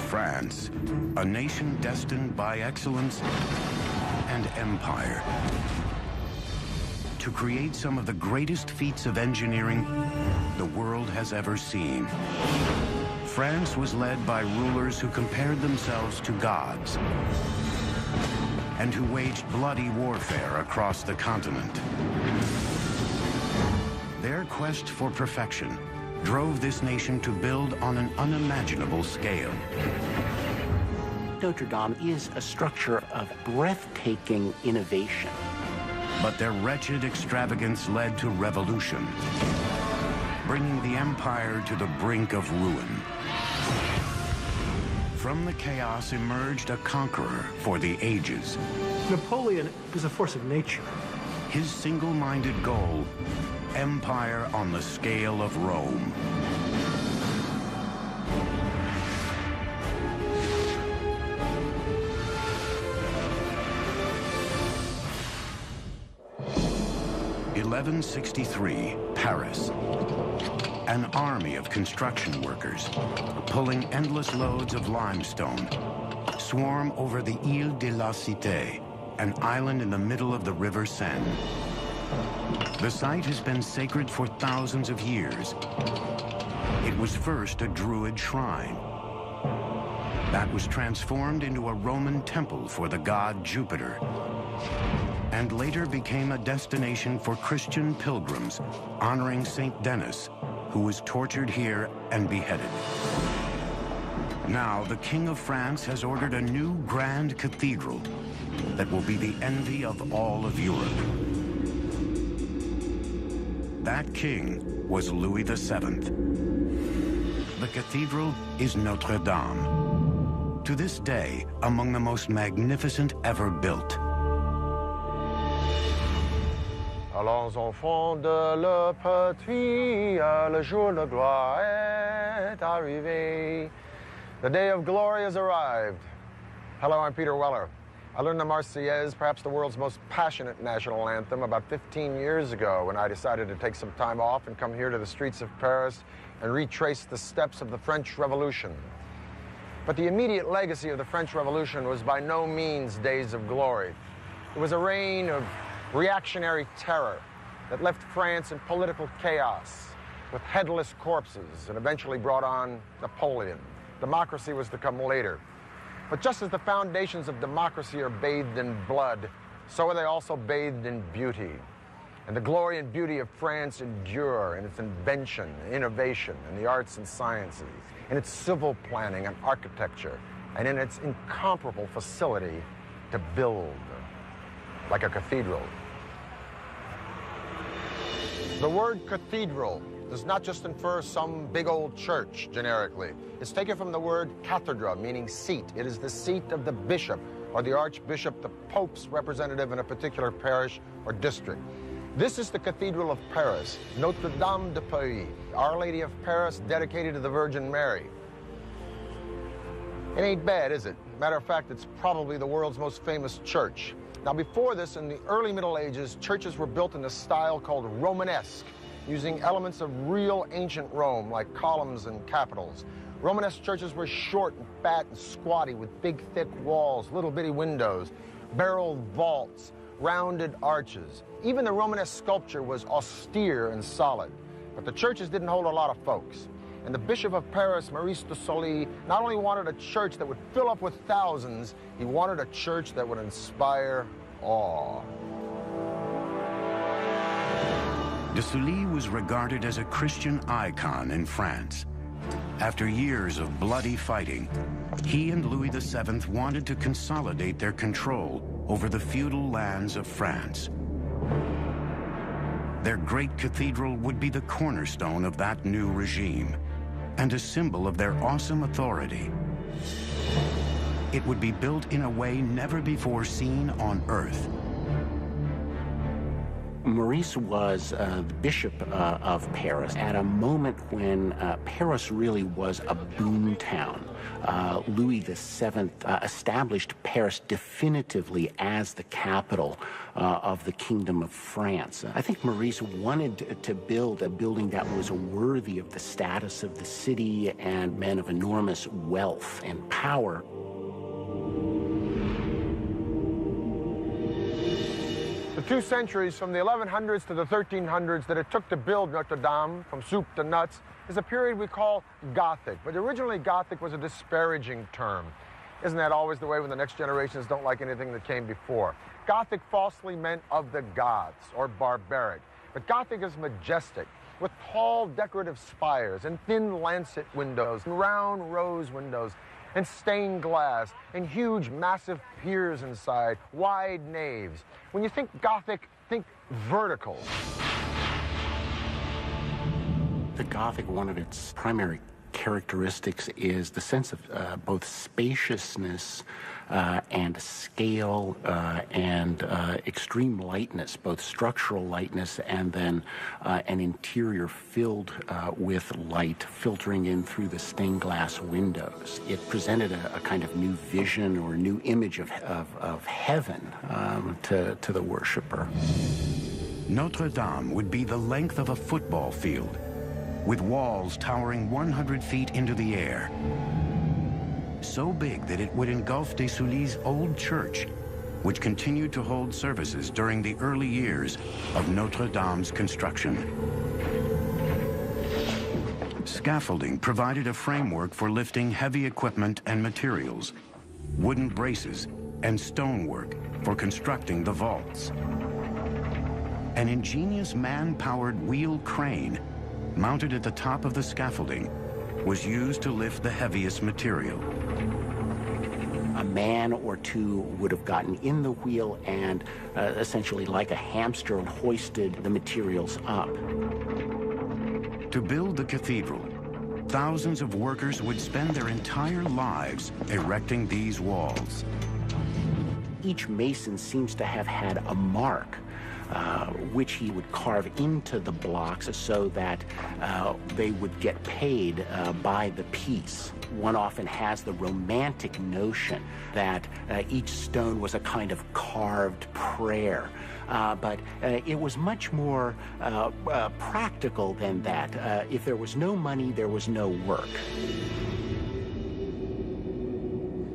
France, a nation destined by excellence and empire to create some of the greatest feats of engineering the world has ever seen. France was led by rulers who compared themselves to gods and who waged bloody warfare across the continent. Their quest for perfection drove this nation to build on an unimaginable scale. Notre Dame is a structure of breathtaking innovation. But their wretched extravagance led to revolution, bringing the empire to the brink of ruin. From the chaos emerged a conqueror for the ages. Napoleon was a force of nature. His single-minded goal, empire on the scale of Rome. (1163), Paris. An army of construction workers, pulling endless loads of limestone, swarm over the Ile de la Cité, an island in the middle of the River Seine. The site has been sacred for thousands of years. It was first a Druid shrine that was transformed into a Roman temple for the god Jupiter, and later became a destination for Christian pilgrims honoring Saint Denis, who was tortured here and beheaded. Now, the King of France has ordered a new grand cathedral that will be the envy of all of Europe. That king was Louis VII. The cathedral is Notre Dame, to this day among the most magnificent ever built. Allons enfants de le patrie, le jour de gloire est arrivé. The day of glory has arrived. Hello, I'm Peter Weller. I learned the Marseillaise, perhaps the world's most passionate national anthem, about 15 years ago when I decided to take some time off and come here to the streets of Paris and retrace the steps of the French Revolution. But the immediate legacy of the French Revolution was by no means days of glory. It was a reign of reactionary terror that left France in political chaos with headless corpses and eventually brought on Napoleon. Democracy was to come later. But just as the foundations of democracy are bathed in blood, so are they also bathed in beauty. And the glory and beauty of France endure in its invention, innovation, in the arts and sciences, in its civil planning and architecture, and in its incomparable facility to build, like a cathedral. The word cathedral does not just infer some big old church, generically. It's taken from the word cathedra, meaning seat. It is the seat of the bishop or the archbishop, the pope's representative in a particular parish or district. This is the Cathedral of Paris, Notre Dame de Paris, Our Lady of Paris, dedicated to the Virgin Mary. It ain't bad, is it? Matter of fact, it's probably the world's most famous church. Now, before this, in the early Middle Ages, churches were built in a style called Romanesque, using elements of real ancient Rome, like columns and capitals. Romanesque churches were short and fat and squatty, with big, thick walls, little bitty windows, barreled vaults, rounded arches. Even the Romanesque sculpture was austere and solid. But the churches didn't hold a lot of folks. And the Bishop of Paris, Maurice de Sully, not only wanted a church that would fill up with thousands, he wanted a church that would inspire awe. De Sully was regarded as a Christian icon in France. After years of bloody fighting, he and Louis VII wanted to consolidate their control over the feudal lands of France. Their great cathedral would be the cornerstone of that new regime and a symbol of their awesome authority. It would be built in a way never before seen on Earth. Maurice was the Bishop of Paris at a moment when Paris really was a boom town. Louis VII established Paris definitively as the capital of the Kingdom of France. I think Maurice wanted to build a building that was worthy of the status of the city and men of enormous wealth and power. The 2 centuries from the 1100s to the 1300s that it took to build Notre Dame, from soup to nuts, is a period we call Gothic. But originally Gothic was a disparaging term. Isn't that always the way when the next generations don't like anything that came before? Gothic falsely meant of the gods or barbaric. But Gothic is majestic, with tall decorative spires and thin lancet windows and round rose windows and stained glass, and huge, massive piers inside, wide naves. When you think Gothic, think vertical. The Gothic, one of its primary characteristics is the sense of both spaciousness and scale and extreme lightness, both structural lightness and then an interior filled with light filtering in through the stained glass windows. It presented a kind of new vision or new image of heaven to the worshiper. Notre Dame would be the length of a football field, with walls towering 100 feet into the air. So big that it would engulf des Soulis' old church, which continued to hold services during the early years of Notre Dame's construction. Scaffolding provided a framework for lifting heavy equipment and materials, wooden braces, and stonework for constructing the vaults. An ingenious man-powered wheel crane mounted at the top of the scaffolding was used to lift the heaviest material. A man or two would have gotten in the wheel and essentially like a hamster hoisted the materials up. To build the cathedral, thousands of workers would spend their entire lives erecting these walls. Each mason seems to have had a mark which he would carve into the blocks so that they would get paid by the piece. One often has the romantic notion that each stone was a kind of carved prayer. But it was much more practical than that. If there was no money, there was no work.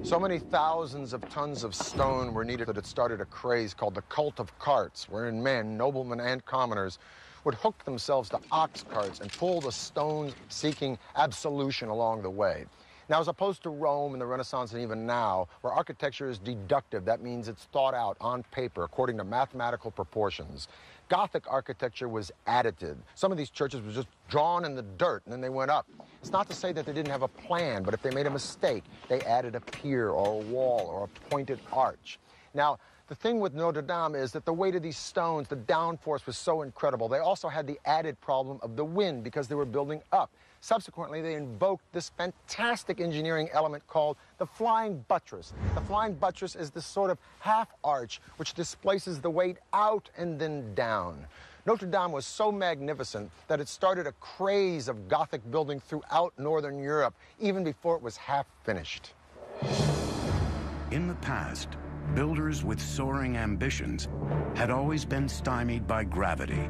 So many thousands of tons of stone were needed that it started a craze called the cult of carts, wherein men, noblemen and commoners, would hook themselves to ox carts and pull the stones seeking absolution along the way. Now, as opposed to Rome in the Renaissance and even now, where architecture is deductive, that means it's thought out on paper according to mathematical proportions, Gothic architecture was additive. Some of these churches were just drawn in the dirt and then they went up. It's not to say that they didn't have a plan, but if they made a mistake, they added a pier or a wall or a pointed arch. Now, the thing with Notre Dame is that the weight of these stones, the downforce was so incredible. They also had the added problem of the wind because they were building up. Subsequently, they invoked this fantastic engineering element called the flying buttress. The flying buttress is this sort of half arch which displaces the weight out and then down. Notre Dame was so magnificent that it started a craze of Gothic building throughout Northern Europe, even before it was half finished. In the past, builders with soaring ambitions had always been stymied by gravity.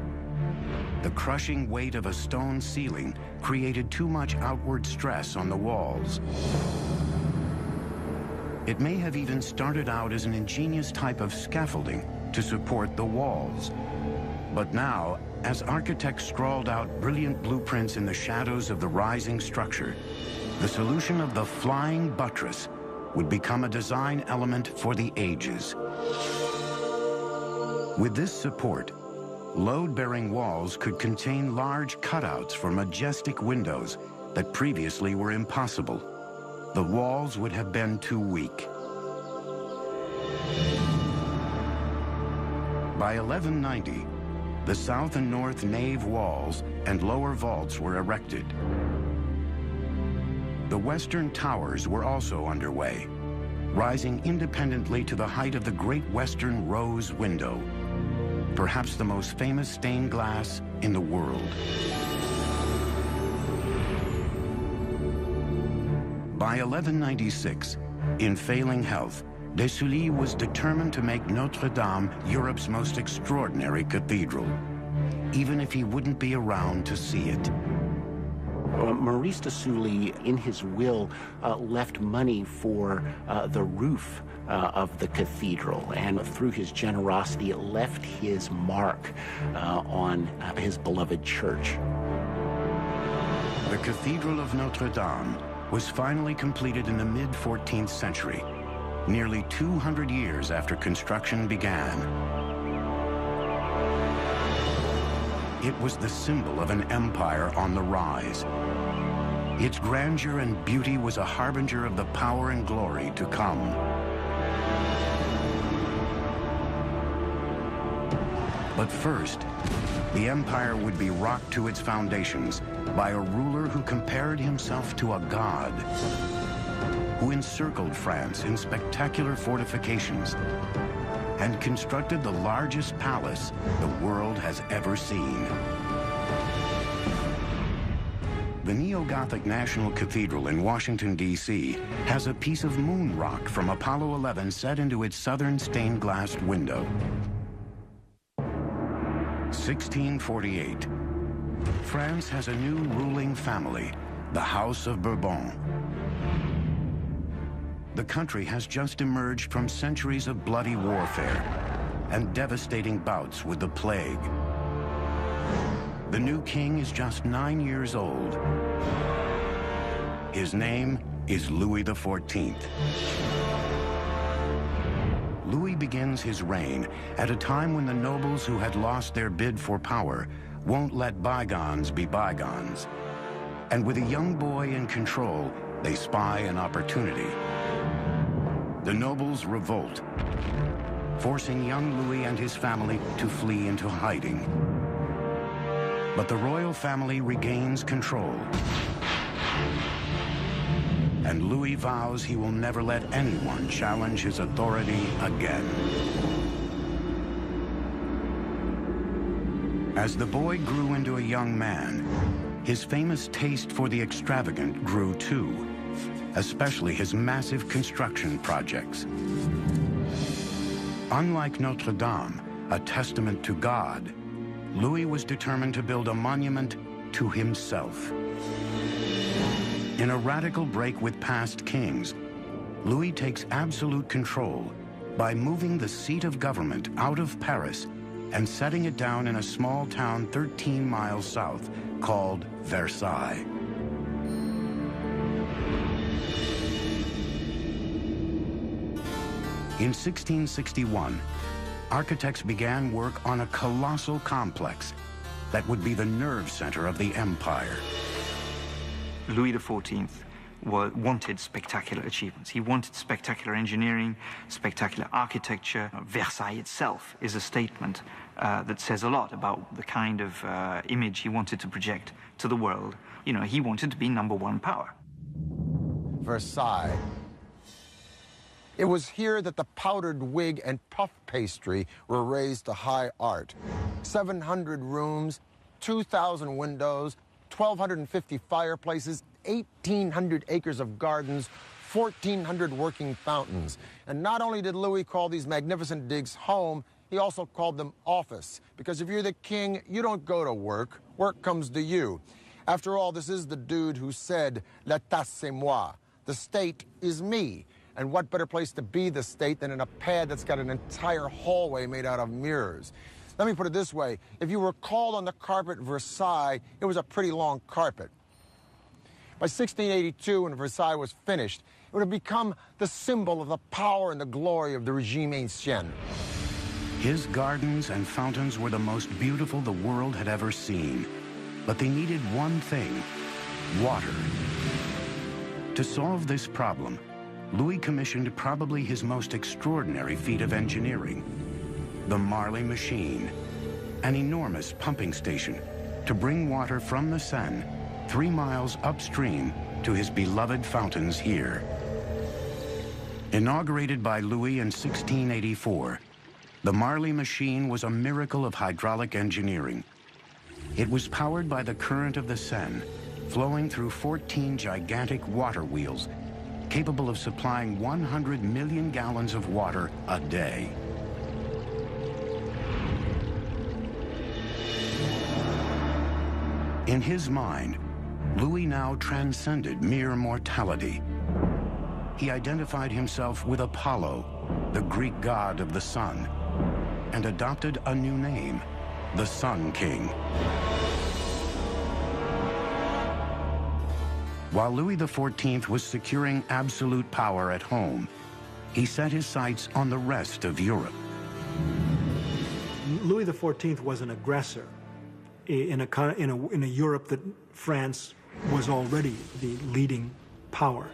The crushing weight of a stone ceiling created too much outward stress on the walls. It may have even started out as an ingenious type of scaffolding to support the walls. But now, as architects scrawled out brilliant blueprints in the shadows of the rising structure, the solution of the flying buttress would become a design element for the ages. With this support, load-bearing walls could contain large cutouts for majestic windows that previously were impossible. The walls would have been too weak. By 1190, the south and north nave walls and lower vaults were erected. The western towers were also underway, rising independently to the height of the Great Western Rose Window, perhaps the most famous stained glass in the world. By 1196, in failing health, de Sully was determined to make Notre Dame Europe's most extraordinary cathedral, even if he wouldn't be around to see it. Maurice de Sully, in his will, left money for the roof of the cathedral, and through his generosity left his mark on his beloved church. The Cathedral of Notre Dame was finally completed in the mid-14th century, nearly 200 years after construction began. It was the symbol of an empire on the rise. Its grandeur and beauty was a harbinger of the power and glory to come. But first, the empire would be rocked to its foundations by a ruler who compared himself to a god, who encircled France in spectacular fortifications and constructed the largest palace the world has ever seen. The Neo-Gothic National Cathedral in Washington, D.C. has a piece of moon rock from Apollo 11 set into its southern stained-glass window. 1648. France has a new ruling family, the House of Bourbon. The country has just emerged from centuries of bloody warfare and devastating bouts with the plague. The new king is just 9 years old. His name is Louis XIV. Louis begins his reign at a time when the nobles who had lost their bid for power won't let bygones be bygones. And with a young boy in control, they spy an opportunity. The nobles revolt, forcing young Louis and his family to flee into hiding. But the royal family regains control. And Louis vows he will never let anyone challenge his authority again. As the boy grew into a young man, his famous taste for the extravagant grew too, especially his massive construction projects. Unlike Notre Dame, a testament to God, Louis was determined to build a monument to himself. In a radical break with past kings, Louis takes absolute control by moving the seat of government out of Paris and setting it down in a small town 13 miles south called Versailles. In 1661, architects began work on a colossal complex that would be the nerve center of the empire. Louis XIV wanted spectacular achievements. He wanted spectacular engineering, spectacular architecture. Versailles itself is a statement that says a lot about the kind of image he wanted to project to the world. You know, he wanted to be #1 power. Versailles. It was here that the powdered wig and puff pastry were raised to high art. 700 rooms, 2,000 windows, 1,250 fireplaces, 1,800 acres of gardens, 1,400 working fountains. And not only did Louis call these magnificent digs home, he also called them office. Because if you're the king, you don't go to work. Work comes to you. After all, this is the dude who said, "L'État c'est moi." The state is me. And what better place to be the state than in a pad that's got an entire hallway made out of mirrors? Let me put it this way. If you were called on the carpet at Versailles, it was a pretty long carpet. By 1682, when Versailles was finished, it would have become the symbol of the power and the glory of the regime ancien. His gardens and fountains were the most beautiful the world had ever seen. But they needed one thing: water. To solve this problem, Louis commissioned probably his most extraordinary feat of engineering: the Marly machine, an enormous pumping station to bring water from the Seine 3 miles upstream to his beloved fountains here. Inaugurated by Louis in 1684, the Marly machine was a miracle of hydraulic engineering. It was powered by the current of the Seine, flowing through 14 gigantic water wheels capable of supplying 100 million gallons of water a day. In his mind, Louis now transcended mere mortality. He identified himself with Apollo, the Greek god of the sun, and adopted a new name, the Sun King. While Louis XIV was securing absolute power at home, he set his sights on the rest of Europe. Louis XIV was an aggressor in a Europe that France was already the leading power.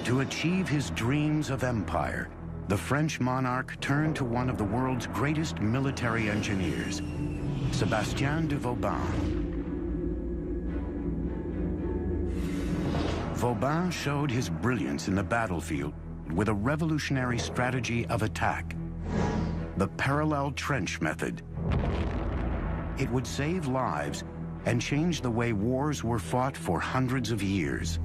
To achieve his dreams of empire, the French monarch turned to one of the world's greatest military engineers, Sebastian Vauban. Vauban showed his brilliance in the battlefield with a revolutionary strategy of attack, the parallel trench method. It would save lives and change the way wars were fought for hundreds of years.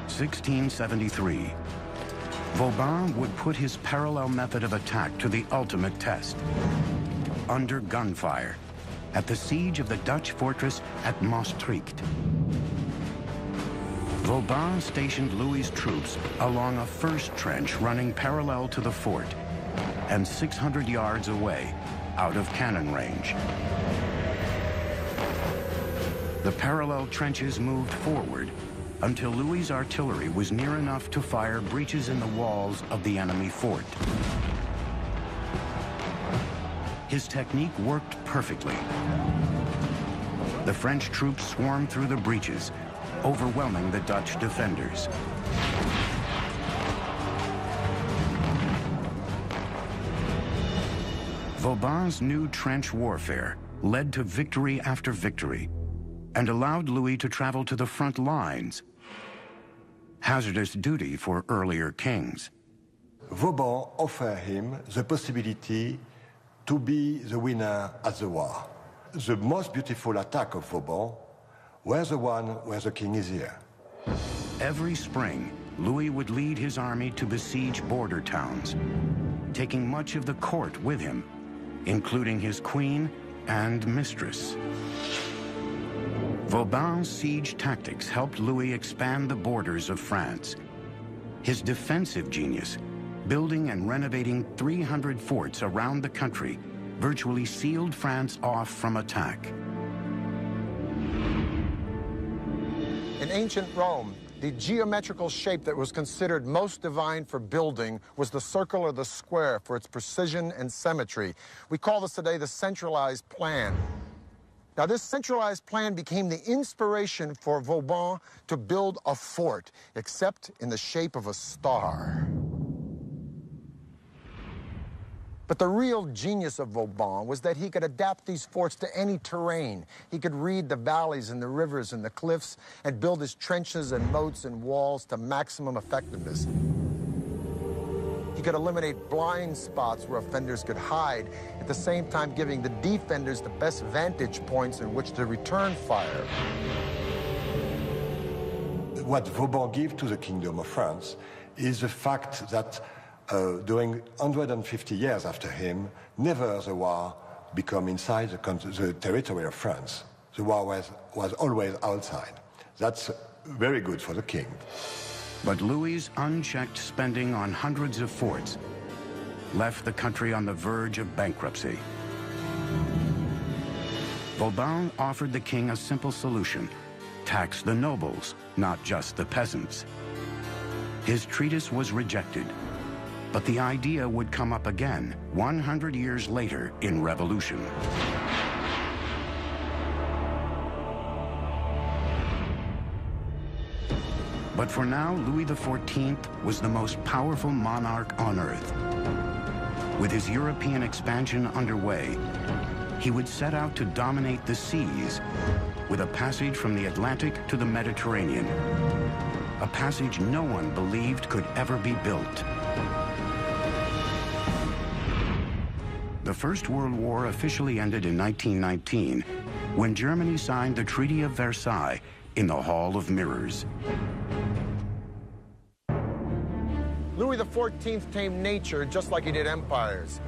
1673. Vauban would put his parallel method of attack to the ultimate test. Under gunfire, at the siege of the Dutch fortress at Maastricht. Vauban stationed Louis's troops along a first trench running parallel to the fort and 600 yards away, out of cannon range. The parallel trenches moved forward until Louis's artillery was near enough to fire breaches in the walls of the enemy fort. His technique worked perfectly. The French troops swarmed through the breaches, overwhelming the Dutch defenders. Vauban's new trench warfare led to victory after victory and allowed Louis to travel to the front lines, hazardous duty for earlier kings. Vauban offered him the possibility to be the winner at the war. The most beautiful attack of Vauban was the one where the king is here. Every spring, Louis would lead his army to besiege border towns, taking much of the court with him, including his queen and mistress. Vauban's siege tactics helped Louis expand the borders of France. His defensive genius, building and renovating 300 forts around the country, virtually sealed France off from attack. In ancient Rome, the geometrical shape that was considered most divine for building was the circle or the square for its precision and symmetry. We call this today the centralized plan. Now, this centralized plan became the inspiration for Vauban to build a fort, except in the shape of a star. But the real genius of Vauban was that he could adapt these forts to any terrain. He could read the valleys and the rivers and the cliffs and build his trenches and moats and walls to maximum effectiveness. He could eliminate blind spots where offenders could hide, at the same time giving the defenders the best vantage points in which to return fire. What Vauban gave to the Kingdom of France is the fact that during 150 years after him, never the war became inside the territory of France. The war was always outside. That's very good for the king. But Louis's unchecked spending on hundreds of forts left the country on the verge of bankruptcy. Vauban offered the king a simple solution: tax the nobles, not just the peasants. His treatise was rejected, but the idea would come up again 100 years later in revolution. But for now, Louis XIV was the most powerful monarch on earth. With his European expansion underway, he would set out to dominate the seas with a passage from the Atlantic to the Mediterranean, a passage no one believed could ever be built. The First World War officially ended in 1919 when Germany signed the Treaty of Versailles, in the Hall of Mirrors. Louis XIV tamed nature just like he did empires.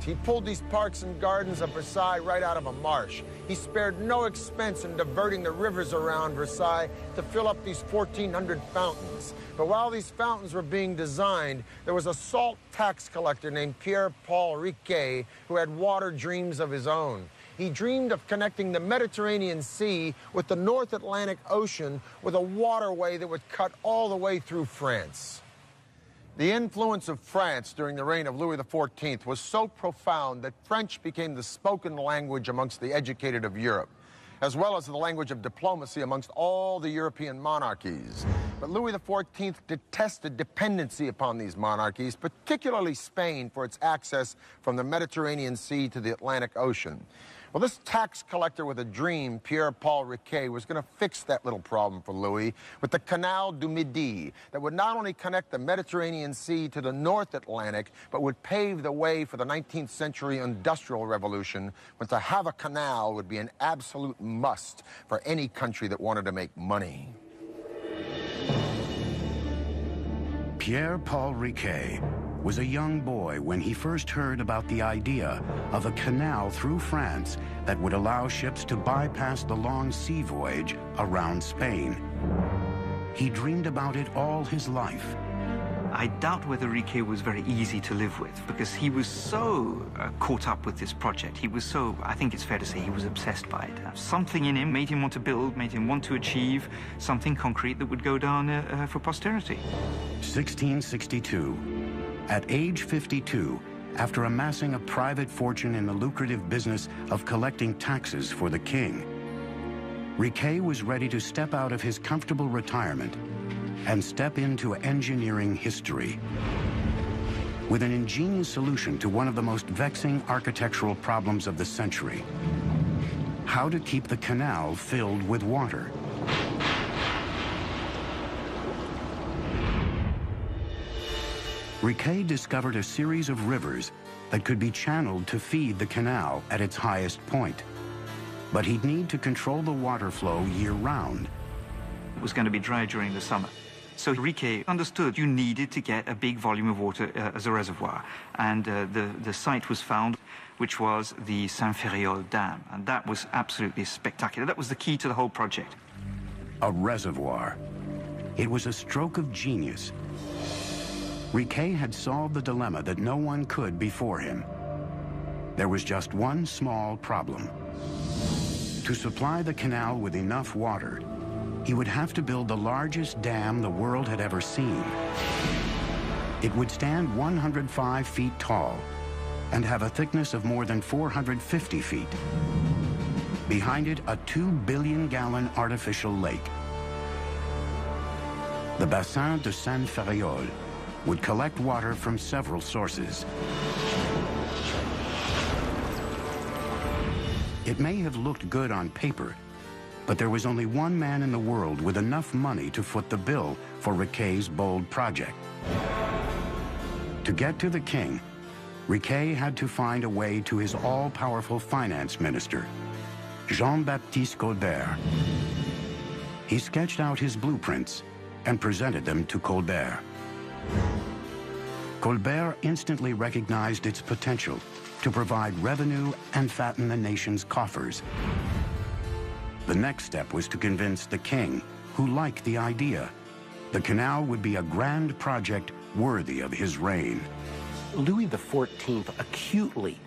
He pulled these parks and gardens of Versailles right out of a marsh. He spared no expense in diverting the rivers around Versailles to fill up these 1,400 fountains. But while these fountains were being designed, there was a salt tax collector named Pierre-Paul Riquet who had water dreams of his own. He dreamed of connecting the Mediterranean Sea with the North Atlantic Ocean with a waterway that would cut all the way through France. The influence of France during the reign of Louis XIV was so profound that French became the spoken language amongst the educated of Europe, as well as the language of diplomacy amongst all the European monarchies. But Louis XIV detested dependency upon these monarchies, particularly Spain, for its access from the Mediterranean Sea to the Atlantic Ocean. Well, this tax collector with a dream, Pierre-Paul Riquet, was going to fix that little problem for Louis with the Canal du Midi that would not only connect the Mediterranean Sea to the North Atlantic, but would pave the way for the 19th century Industrial Revolution, when to have a canal would be an absolute must for any country that wanted to make money. Pierre-Paul Riquet was a young boy when he first heard about the idea of a canal through France that would allow ships to bypass the long sea voyage around Spain. He dreamed about it all his life. I doubt whether Riquet was very easy to live with, because he was so caught up with this project. He was so, I think it's fair to say, he was obsessed by it. Something in him made him want to build, made him want to achieve something concrete that would go down for posterity. 1662. At age 52, after amassing a private fortune in the lucrative business of collecting taxes for the king, Riquet was ready to step out of his comfortable retirement and step into engineering history. With an ingenious solution to one of the most vexing architectural problems of the century: how to keep the canal filled with water. Riquet discovered a series of rivers that could be channeled to feed the canal at its highest point. But he'd need to control the water flow year-round. It was going to be dry during the summer. So Riquet understood you needed to get a big volume of water as a reservoir. And the site was found, which was the Saint-Ferréol Dam. And that was absolutely spectacular. That was the key to the whole project. A reservoir. It was a stroke of genius. Riquet had solved the dilemma that no one could before him. There was just one small problem. To supply the canal with enough water, he would have to build the largest dam the world had ever seen. It would stand 105 feet tall and have a thickness of more than 450 feet. Behind it, a 2 billion-gallon artificial lake. The Bassin de Saint-Ferréol would collect water from several sources. It may have looked good on paper, but there was only one man in the world with enough money to foot the bill for Riquet's bold project. To get to the king, Riquet had to find a way to his all-powerful finance minister, Jean-Baptiste Colbert. He sketched out his blueprints and presented them to Colbert. Colbert instantly recognized its potential to provide revenue and fatten the nation's coffers. The next step was to convince the king, who liked the idea. The canal would be a grand project worthy of his reign. Louis XIV acutely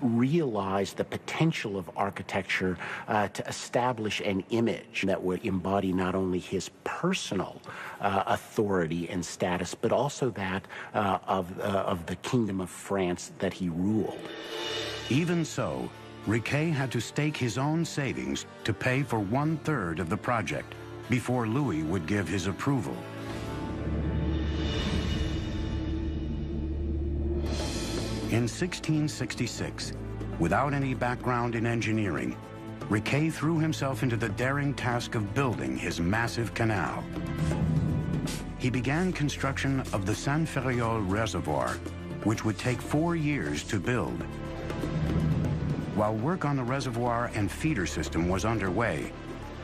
realized the potential of architecture to establish an image that would embody not only his personal authority and status, but also that of the Kingdom of France that he ruled. Even so, Riquet had to stake his own savings to pay for 1/3 of the project before Louis would give his approval. In 1666, without any background in engineering, Riquet threw himself into the daring task of building his massive canal. He began construction of the Saint-Ferréol Reservoir, which would take 4 years to build. While work on the reservoir and feeder system was underway,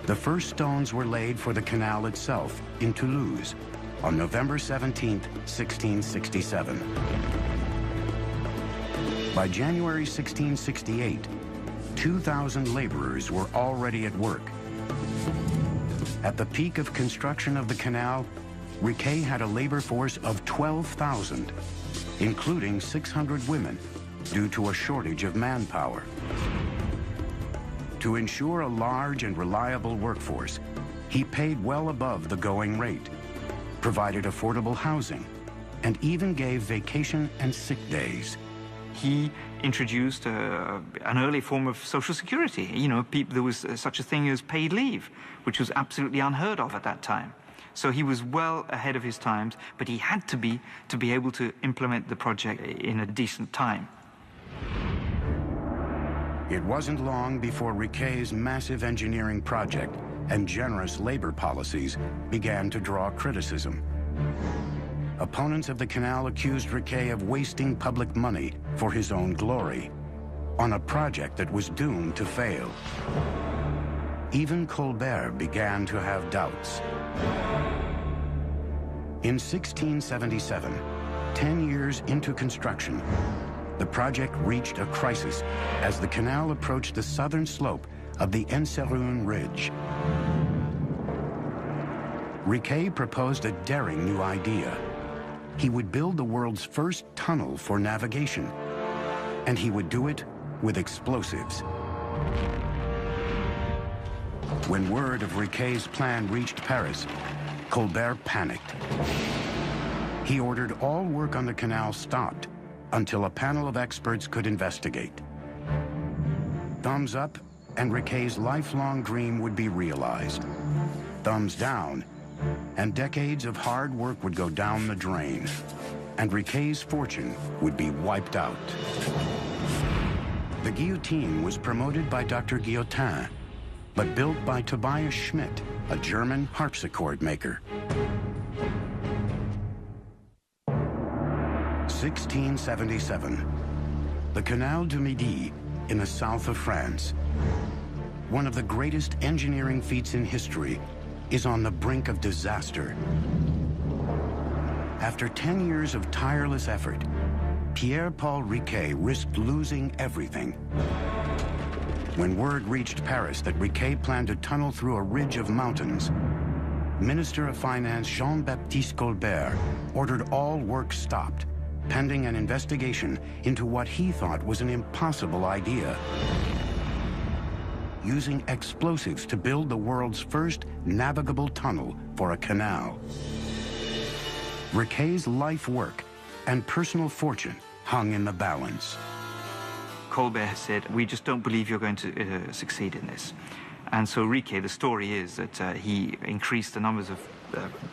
The first stones were laid for the canal itself in Toulouse on November 17, 1667. By January 1668, 2,000 laborers were already at work. At the peak of construction of the canal, Riquet had a labor force of 12,000, including 600 women, due to a shortage of manpower. To ensure a large and reliable workforce, he paid well above the going rate, provided affordable housing, and even gave vacation and sick days. He introduced an early form of social security. You know, there was such a thing as paid leave, which was absolutely unheard of at that time. So he was well ahead of his times, but he had to be able to implement the project in a decent time. It wasn't long before Riquet's massive engineering project and generous labor policies began to draw criticism. Opponents of the canal accused Riquet of wasting public money for his own glory on a project that was doomed to fail. Even Colbert began to have doubts. In 1677, 10 years into construction, the project reached a crisis as the canal approached the southern slope of the Enserune Ridge. Riquet proposed a daring new idea. He would build the world's first tunnel for navigation, and he would do it with explosives. When word of Riquet's plan reached Paris, Colbert panicked. He ordered all work on the canal stopped until a panel of experts could investigate. Thumbs up, and Riquet's lifelong dream would be realized. Thumbs down, and decades of hard work would go down the drain, and Riquet's fortune would be wiped out. The guillotine was promoted by Dr. Guillotin, but built by Tobias Schmidt, a German harpsichord maker. 1677, the Canal du Midi in the south of France, one of the greatest engineering feats in history, is on the brink of disaster. After 10 years of tireless effort, Pierre-Paul Riquet risked losing everything. When word reached Paris that Riquet planned to tunnel through a ridge of mountains, Minister of Finance Jean-Baptiste Colbert ordered all work stopped, pending an investigation into what he thought was an impossible idea: using explosives to build the world's first navigable tunnel for a canal. Riquet's life work and personal fortune hung in the balance. Colbert said, "We just don't believe you're going to succeed in this." And so Riquet, the story is that he increased the numbers of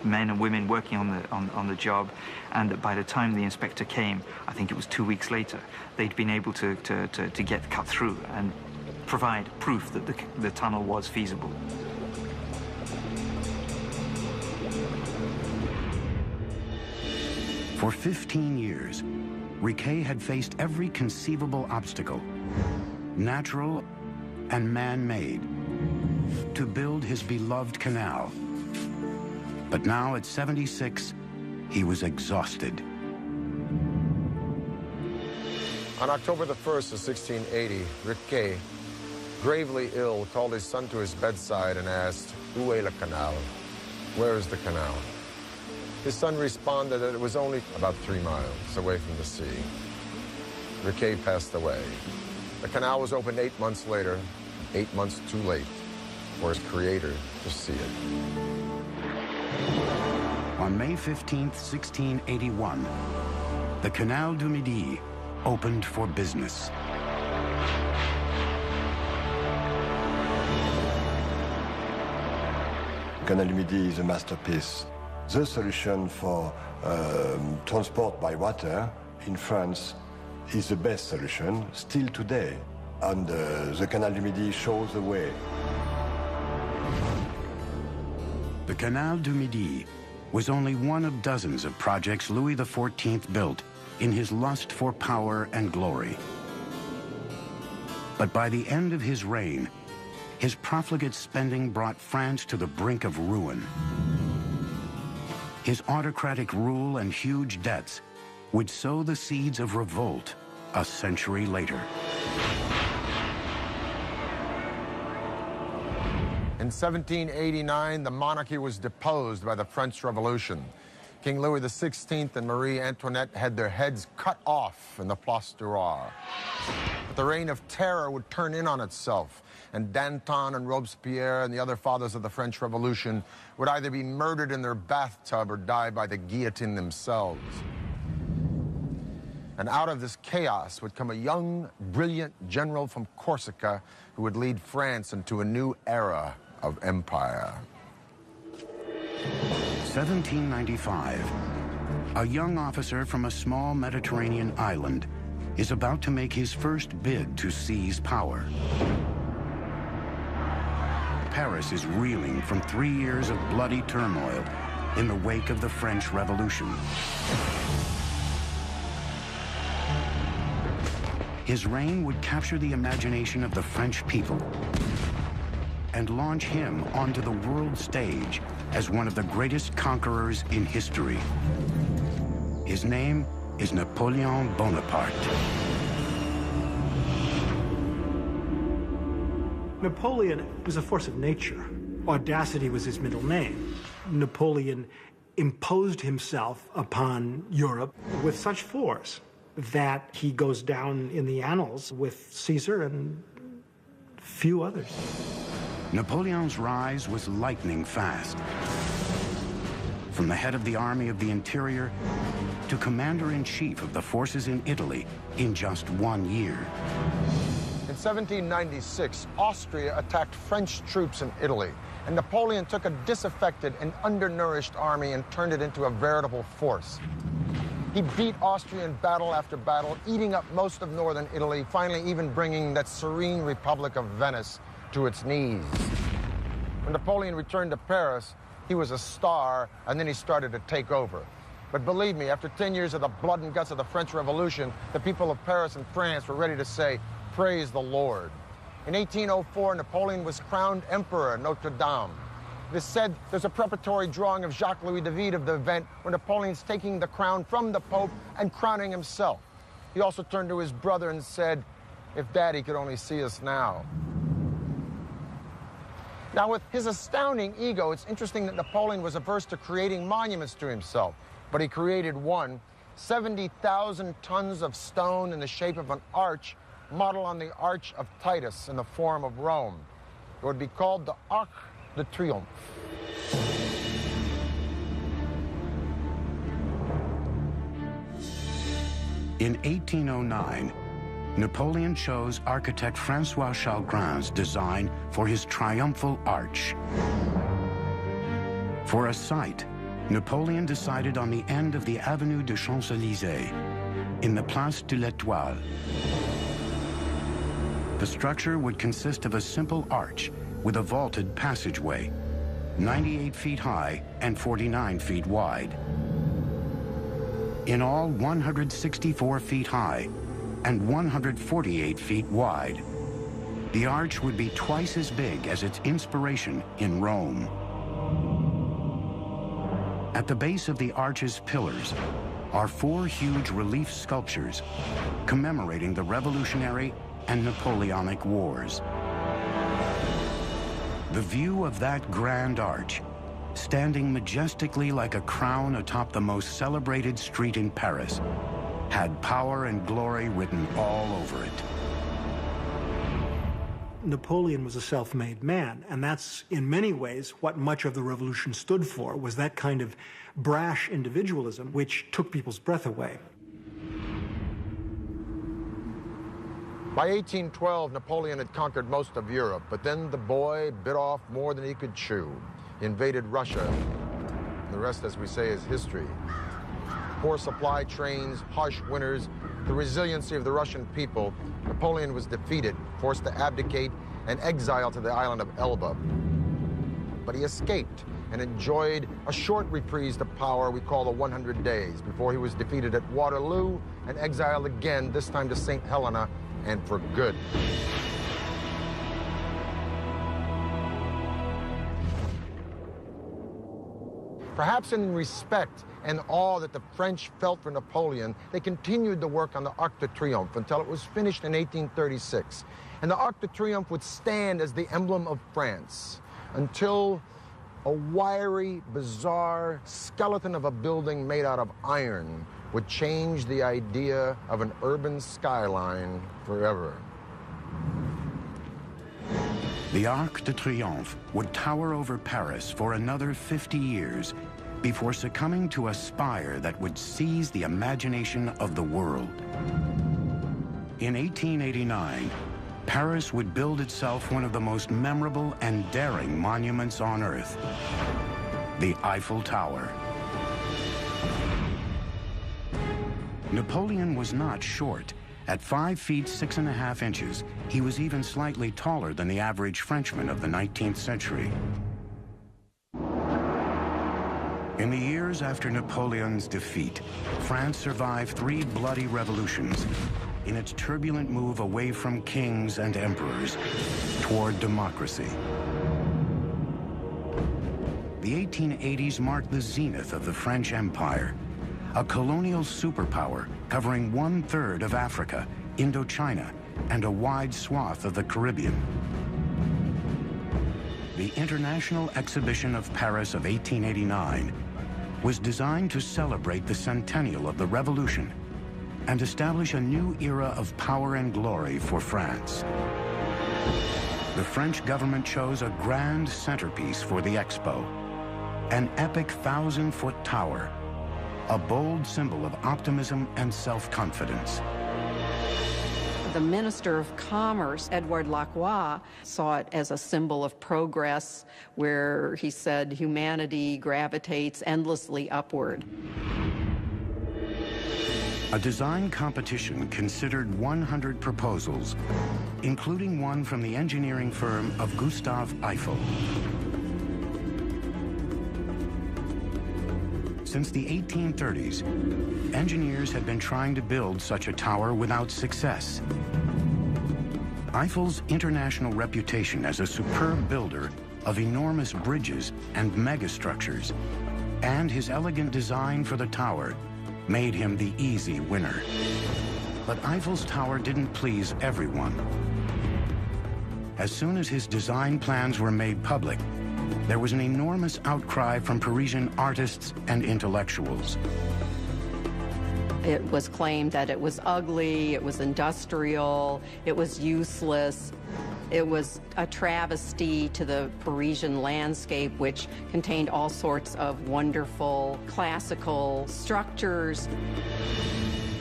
men and women working on the job, and that by the time the inspector came, I think it was 2 weeks later, they'd been able to get cut through and provide proof that the tunnel was feasible. For 15 years, Riquet had faced every conceivable obstacle, natural and man-made, to build his beloved canal. But now at 76, he was exhausted. On October the 1st of 1680, Riquet, gravely ill, called his son to his bedside and asked, "Où est le canal?" Where is the canal? His son responded that it was only about 3 miles away from the sea. Riquet passed away. The canal was opened 8 months later, 8 months too late for his creator to see it. On May 15th, 1681, the Canal du Midi opened for business. Canal du Midi is a masterpiece. The solution for transport by water in France is the best solution still today, and the Canal du Midi shows the way. The Canal du Midi was only one of dozens of projects Louis XIV built in his lust for power and glory. But by the end of his reign, his profligate spending brought France to the brink of ruin. His autocratic rule and huge debts would sow the seeds of revolt a century later. In 1789, the monarchy was deposed by the French Revolution. King Louis XVI and Marie Antoinette had their heads cut off in the Place du Roi. But the reign of terror would turn in on itself, and Danton and Robespierre and the other fathers of the French Revolution would either be murdered in their bathtub or die by the guillotine themselves. And out of this chaos would come a young, brilliant general from Corsica who would lead France into a new era of empire. 1795. A young officer from a small Mediterranean island is about to make his first bid to seize power. Paris is reeling from 3 years of bloody turmoil in the wake of the French Revolution. His reign would capture the imagination of the French people and launch him onto the world stage as one of the greatest conquerors in history. His name is Napoleon Bonaparte. Napoleon was a force of nature. Audacity was his middle name. Napoleon imposed himself upon Europe with such force that he goes down in the annals with Caesar and few others. Napoleon's rise was lightning fast. From the head of the Army of the Interior to commander-in-chief of the forces in Italy in just 1 year. In 1796, Austria attacked French troops in Italy, and Napoleon took a disaffected and undernourished army and turned it into a veritable force. He beat Austria in battle after battle, eating up most of northern Italy, finally even bringing that serene Republic of Venice to its knees. When Napoleon returned to Paris, he was a star, and then he started to take over. But believe me, after 10 years of the blood and guts of the French Revolution, the people of Paris and France were ready to say, "Praise the Lord." In 1804, Napoleon was crowned emperor at Notre Dame. It is said there's a preparatory drawing of Jacques-Louis David of the event where Napoleon's taking the crown from the Pope and crowning himself. He also turned to his brother and said, "If Daddy could only see us now." Now, with his astounding ego, it's interesting that Napoleon was averse to creating monuments to himself, but he created one, 70,000 tons of stone in the shape of an arch, modeled on the Arch of Titus in the Forum of Rome. It would be called the Arc de Triomphe. In 1809, Napoleon chose architect François Chalgrin's design for his triumphal arch. For a site, Napoleon decided on the end of the Avenue des Champs-Élysées, in the Place de l'Étoile. The structure would consist of a simple arch with a vaulted passageway, 98 feet high and 49 feet wide. In all, 164 feet high and 148 feet wide. The arch would be twice as big as its inspiration in Rome. At the base of the arch's pillars are 4 huge relief sculptures commemorating the Revolutionary and Napoleonic Wars. The view of that grand arch, standing majestically like a crown atop the most celebrated street in Paris, had power and glory written all over it. Napoleon was a self-made man, and that's in many ways what much of the revolution stood for, was that kind of brash individualism which took people's breath away. By 1812, Napoleon had conquered most of Europe, but then the boy bit off more than he could chew. He invaded Russia. The rest, as we say, is history. Poor supply trains, harsh winters, the resiliency of the Russian people, Napoleon was defeated, forced to abdicate, and exiled to the island of Elba. But he escaped and enjoyed a short reprise of power we call the 100 Days, before he was defeated at Waterloo and exiled again, this time to St. Helena, and for good. Perhaps in respect and awe that the French felt for Napoleon, they continued the work on the Arc de Triomphe until it was finished in 1836. And the Arc de Triomphe would stand as the emblem of France until a wiry, bizarre skeleton of a building made out of iron would change the idea of an urban skyline forever. The Arc de Triomphe would tower over Paris for another 50 years before succumbing to a spire that would seize the imagination of the world. In 1889, Paris would build itself one of the most memorable and daring monuments on Earth, the Eiffel Tower. Napoleon was not short. At 5 feet 6.5 inches, he was even slightly taller than the average Frenchman of the 19th century. In the years after Napoleon's defeat, France survived 3 bloody revolutions in its turbulent move away from kings and emperors toward democracy. The 1880s marked the zenith of the French Empire, a colonial superpower covering 1/3 of Africa, Indochina, and a wide swath of the Caribbean. The International Exhibition of Paris of 1889 was designed to celebrate the centennial of the Revolution and establish a new era of power and glory for France. The French government chose a grand centerpiece for the expo, an epic 1,000-foot tower, a bold symbol of optimism and self-confidence. The Minister of Commerce, Edouard Lacroix, saw it as a symbol of progress, where he said humanity gravitates endlessly upward. A design competition considered 100 proposals, including one from the engineering firm of Gustave Eiffel. Since the 1830s, engineers had been trying to build such a tower without success. Eiffel's international reputation as a superb builder of enormous bridges and megastructures, and his elegant design for the tower, made him the easy winner. But Eiffel's tower didn't please everyone. As soon as his design plans were made public, there was an enormous outcry from Parisian artists and intellectuals. It was claimed that it was ugly, it was industrial, it was useless. It was a travesty to the Parisian landscape, which contained all sorts of wonderful classical structures.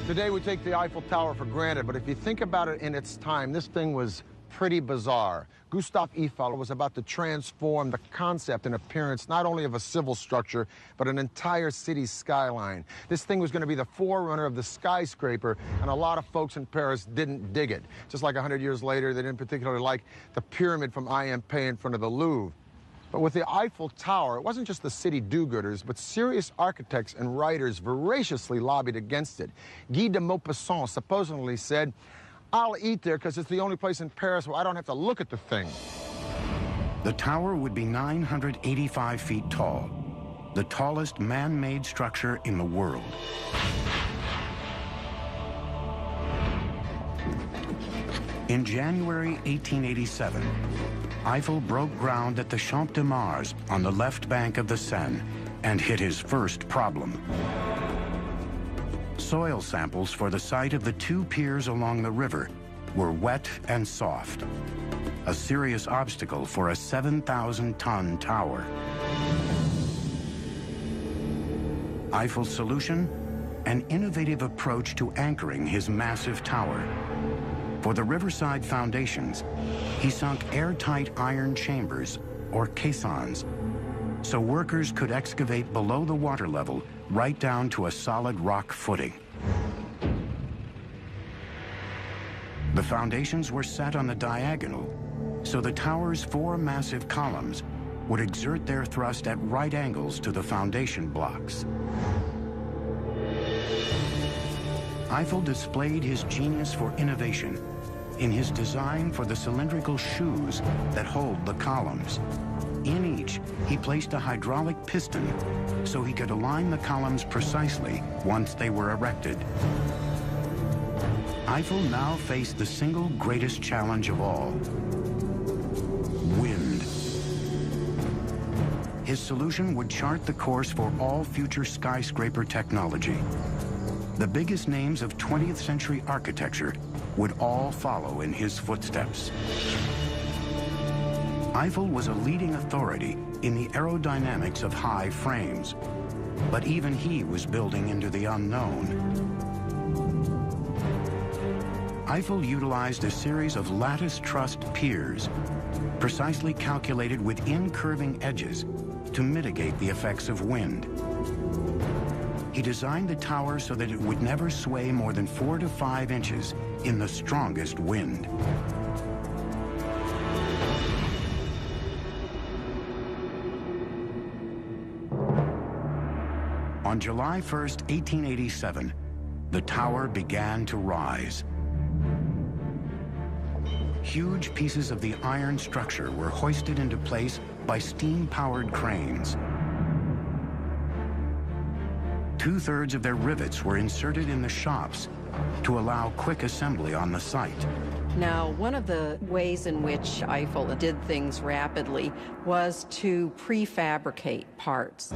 Today we take the Eiffel Tower for granted, but if you think about it in its time, this thing was pretty bizarre. Gustave Eiffel was about to transform the concept and appearance not only of a civil structure, but an entire city skyline. This thing was going to be the forerunner of the skyscraper, and a lot of folks in Paris didn't dig it. Just like 100 years later, they didn't particularly like the pyramid from IMP in front of the Louvre. But with the Eiffel Tower, it wasn't just the city do-gooders, but serious architects and writers voraciously lobbied against it. Guy de Maupassant supposedly said, "I'll eat there because it's the only place in Paris where I don't have to look at the thing." The tower would be 985 feet tall, the tallest man-made structure in the world. In January 1887, Eiffel broke ground at the Champ de Mars on the left bank of the Seine and hit his first problem. Soil samples for the site of the 2 piers along the river were wet and soft, a serious obstacle for a 7,000-ton tower. Eiffel's solution? An innovative approach to anchoring his massive tower. For the riverside foundations, he sunk airtight iron chambers, or caissons, so workers could excavate below the water level right down to a solid rock footing. The foundations were set on the diagonal, so the tower's 4 massive columns would exert their thrust at right angles to the foundation blocks. Eiffel displayed his genius for innovation in his design for the cylindrical shoes that hold the columns. In each, he placed a hydraulic piston so he could align the columns precisely once they were erected. Eiffel now faced the single greatest challenge of all: wind. His solution would chart the course for all future skyscraper technology. The biggest names of 20th century architecture would all follow in his footsteps. Eiffel was a leading authority in the aerodynamics of high frames, but even he was building into the unknown. Eiffel utilized a series of lattice-trussed piers, precisely calculated with incurving edges to mitigate the effects of wind. He designed the tower so that it would never sway more than 4 to 5 inches in the strongest wind. On July 1st, 1887, the tower began to rise. Huge pieces of the iron structure were hoisted into place by steam-powered cranes. 2/3 of their rivets were inserted in the shops to allow quick assembly on the site. Now, one of the ways in which Eiffel did things rapidly was to prefabricate parts.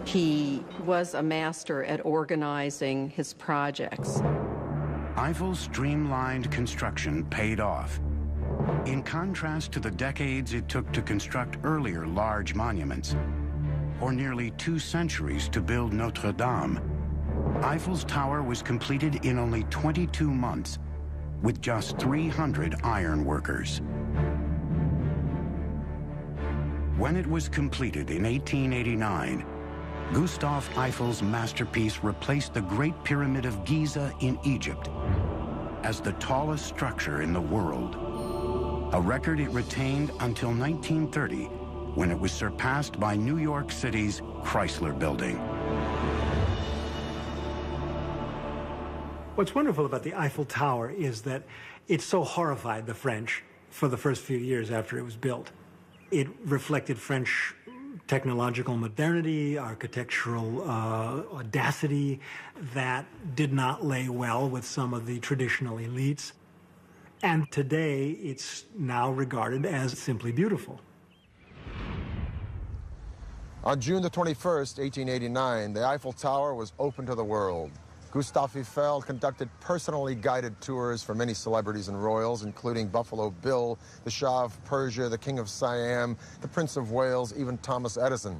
He was a master at organizing his projects. Eiffel's streamlined construction paid off. In contrast to the decades it took to construct earlier large monuments, or nearly 2 centuries to build Notre Dame, Eiffel's tower was completed in only 22 months with just 300 iron workers. When it was completed in 1889, Gustave Eiffel's masterpiece replaced the Great Pyramid of Giza in Egypt as the tallest structure in the world, a record it retained until 1930, when it was surpassed by New York City's Chrysler Building. What's wonderful about the Eiffel Tower is that it so horrified the French for the first few years after it was built. It reflected French technological modernity, architectural audacity that did not lay well with some of the traditional elites. And today, it's now regarded as simply beautiful. On June the 21st, 1889, the Eiffel Tower was open to the world. Gustave Eiffel conducted personally guided tours for many celebrities and royals, including Buffalo Bill, the Shah of Persia, the King of Siam, the Prince of Wales, even Thomas Edison.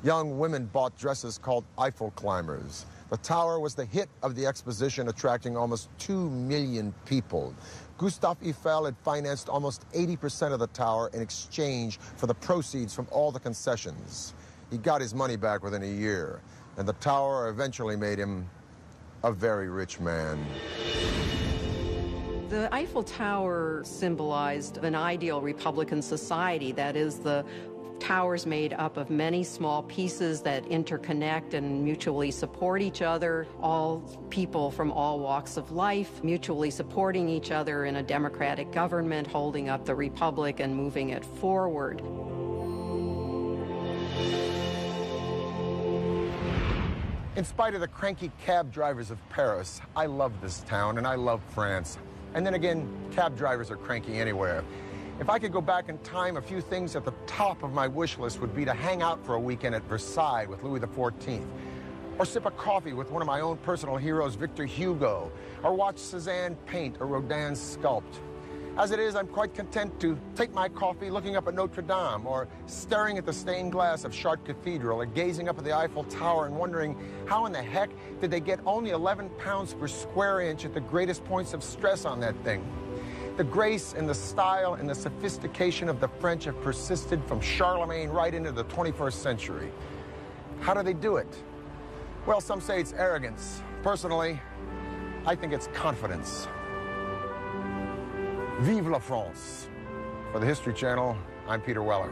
Young women bought dresses called Eiffel climbers. The tower was the hit of the exposition, attracting almost 2 million people. Gustave Eiffel had financed almost 80% of the tower in exchange for the proceeds from all the concessions. He got his money back within a year, and the tower eventually made him a very rich man. The Eiffel Tower symbolized an ideal Republican society, that is, the towers made up of many small pieces that interconnect and mutually support each other, all people from all walks of life mutually supporting each other in a democratic government, holding up the republic and moving it forward. In spite of the cranky cab drivers of Paris, I love this town and I love France. And then again, cab drivers are cranky anywhere. If I could go back in time, a few things at the top of my wish list would be to hang out for a weekend at Versailles with Louis XIV, or sip a coffee with one of my own personal heroes, Victor Hugo, or watch Cézanne paint or Rodin sculpt. As it is, I'm quite content to take my coffee looking up at Notre Dame, or staring at the stained glass of Chartres Cathedral, or gazing up at the Eiffel Tower and wondering how in the heck did they get only 11 pounds per square inch at the greatest points of stress on that thing. The grace and the style and the sophistication of the French have persisted from Charlemagne right into the 21st century. How do they do it? Well, some say it's arrogance. Personally, I think it's confidence. Vive la France. For the History Channel, I'm Peter Weller.